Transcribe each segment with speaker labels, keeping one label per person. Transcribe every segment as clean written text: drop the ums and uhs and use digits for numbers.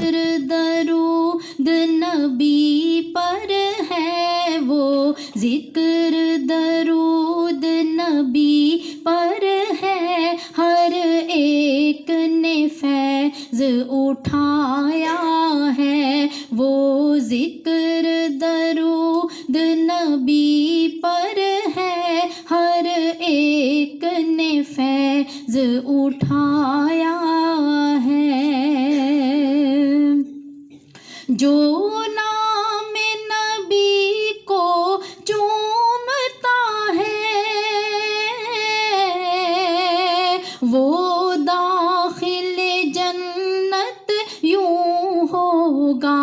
Speaker 1: ذکر درود نبی پر ہے، وہ ذکر درود نبی پر ہے، ہر ایک نے فیض اٹھایا ہے، وہ ذکر درود نبی پر ہے، ہر ایک نے فیض اٹھایا ہے۔ جو نام نبی کو چومتا ہے، وہ داخل جنت یوں ہوگا،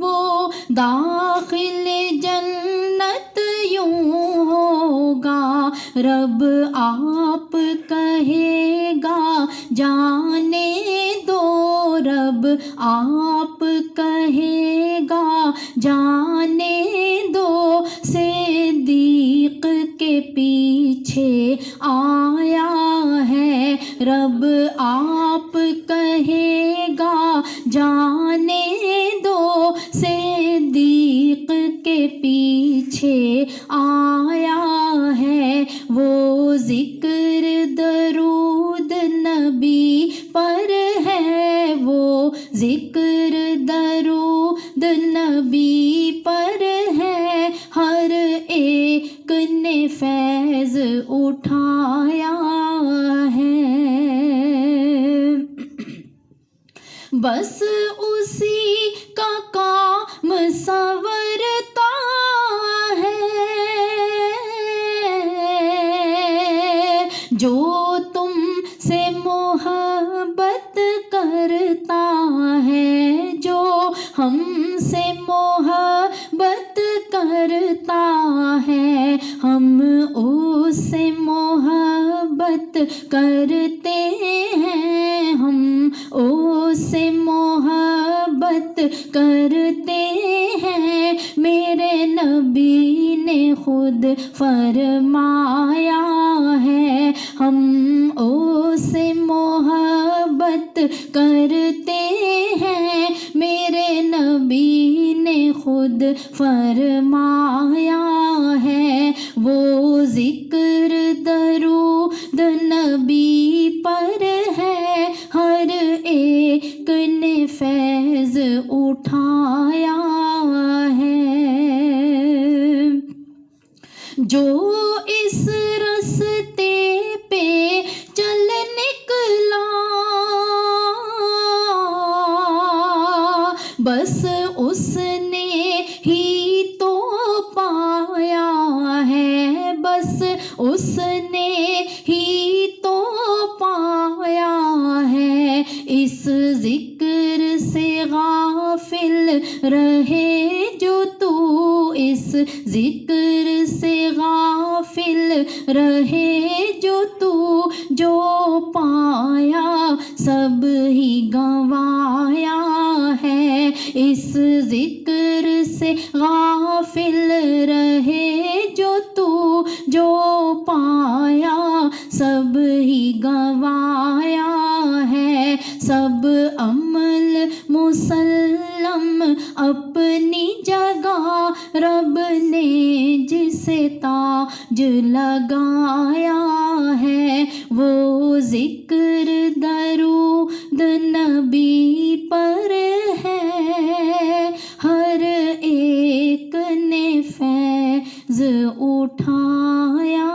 Speaker 1: وہ داخل جنت یوں ہوگا، رب آپ کہے گا جانے دو، رب آپ کہے گا جانے دو، صدیق کے پیچھے آیا ہے، رب آپ کہے گا جانے دو، صدیق کے پیچھے آیا ہے، وہ ذکر درود نبی پر ہے، وہ ذکر درود نبی پر ہے، ہر ایک نے فیض اٹھایا ہے۔ بس اسی کا کام سنورتا ہے، جو تم سے محبت کرتا ہے، جو ہم سے محبت کرتا ہے، ہم اس سے محبت کرتے ہیں، ہم اس سے محبت کرتے ہیں، میرے نبی نے خود فرمایا ہے، ہم اس سے محبت کرتے ہیں، میرے نبی نے خود فرمایا ہے، وہ ذکر درود نبی پر ہے، ہر ایک نے فیض اٹھایا ہے۔ جو اس راستے پہ چل نکلا، بس اس نے ہی تو پایا ہے، بس اس نے ہی تو پایا ہے، اس ذکر سے غافل رہے جو تو، اس ذکر سے غافل رہے جو تو، جو پایا سب ہی گنوایا ہے، اس ذکر سے غافل رہے جو تو، جو پایا سب ہی گنوایا ہے، سب عمل مسلم اپنی جگہ، رب نے جسے تاج لگایا ہے، وہ ذکر درود نبی پر ہے، ہر ایک نے فیض اٹھایا